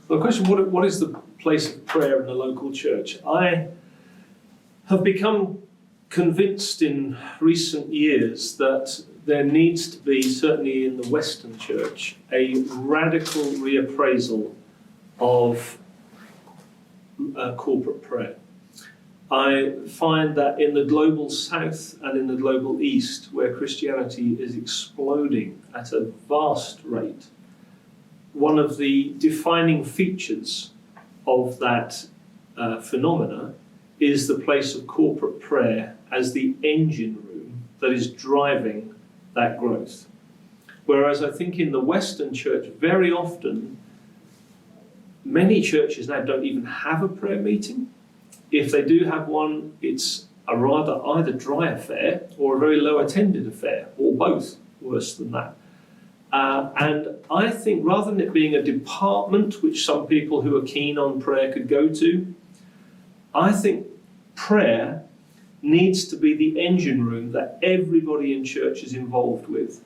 The question, what is the place of prayer in the local church? I have become convinced in recent years that there needs to be, certainly in the Western church, a radical reappraisal of corporate prayer. I find that in the global south and in the global east, where Christianity is exploding at a vast rate, one of the defining features of that phenomena is the place of corporate prayer as the engine room that is driving that growth. Whereas I think in the Western church, very often, many churches now don't even have a prayer meeting. If they do have one, it's a rather either dry affair or a very low attended affair, or both, worse than that. And I think rather than it being a department which some people who are keen on prayer could go to, I think prayer needs to be the engine room that everybody in church is involved with.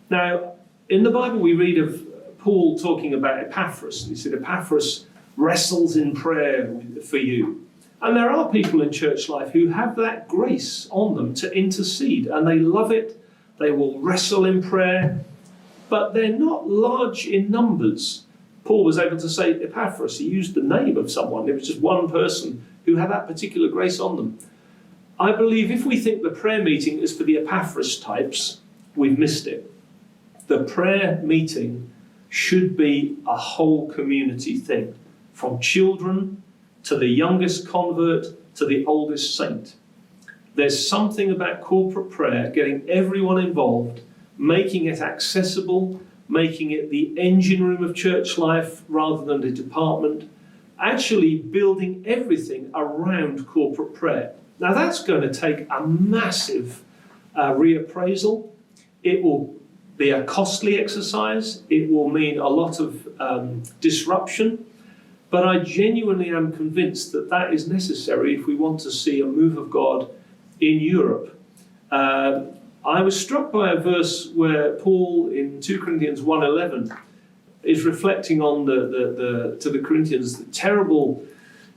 Now, in the Bible we read of Paul talking about Epaphras, and he said, Epaphras wrestles in prayer for you. And there are people in church life who have that grace on them to intercede, and they love it. They will wrestle in prayer, but they're not large in numbers. Paul was able to say Epaphras. He used the name of someone. It was just one person who had that particular grace on them. I believe if we think the prayer meeting is for the Epaphras types, we've missed it. The prayer meeting should be a whole community thing, from children to the youngest convert to the oldest saint. There's something about corporate prayer, getting everyone involved, making it accessible, making it the engine room of church life rather than the department, actually building everything around corporate prayer. Now that's going to take a massive reappraisal. It will be a costly exercise. It will mean a lot of disruption. But I genuinely am convinced that that is necessary if we want to see a move of God in Europe. I was struck by a verse where Paul in 2 Corinthians 1:11 is reflecting on to the Corinthians the terrible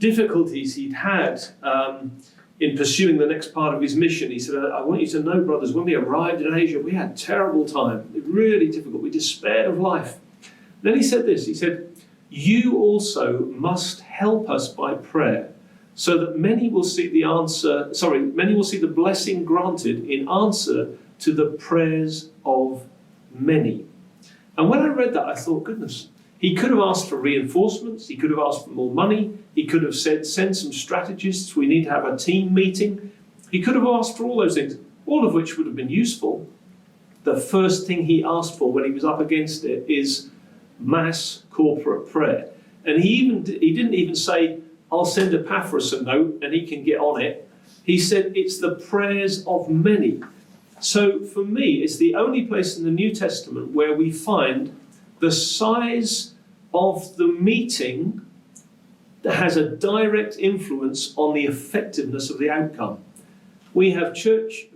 difficulties he'd had in pursuing the next part of his mission. He said, I want you to know, brothers, when we arrived in Asia, we had a terrible time, really difficult. We despaired of life. Then he said this, he said, you also must help us by prayer, so that many will see the blessing granted in answer to the prayers of many. And when I read that, I thought, goodness, he could have asked for reinforcements, he could have asked for more money, he could have said, send some strategists, we need to have a team meeting. He could have asked for all those things, all of which would have been useful. The first thing he asked for when he was up against it is mass corporate prayer. And he didn't even say, I'll send Epaphras a note and he can get on it. He said, it's the prayers of many. So for me, it's the only place in the New Testament where we find the size of the meeting that has a direct influence on the effectiveness of the outcome. We have church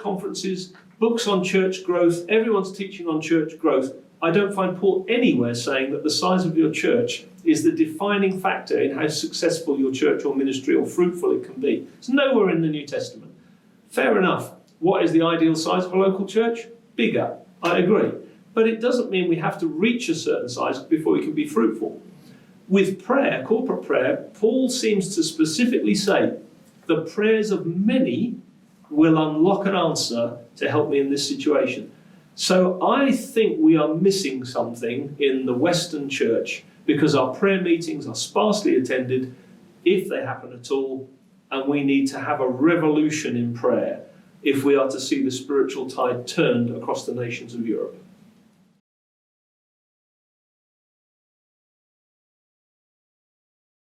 conferences, books on church growth, everyone's teaching on church growth. I don't find Paul anywhere saying that the size of your church is the defining factor in how successful your church or ministry or fruitful it can be. It's nowhere in the New Testament. Fair enough. What is the ideal size of a local church? Bigger. I agree. But it doesn't mean we have to reach a certain size before we can be fruitful. With prayer, corporate prayer, Paul seems to specifically say, the prayers of many will unlock an answer to help me in this situation. So I think we are missing something in the Western church because our prayer meetings are sparsely attended, if they happen at all, and we need to have a revolution in prayer if we are to see the spiritual tide turned across the nations of Europe.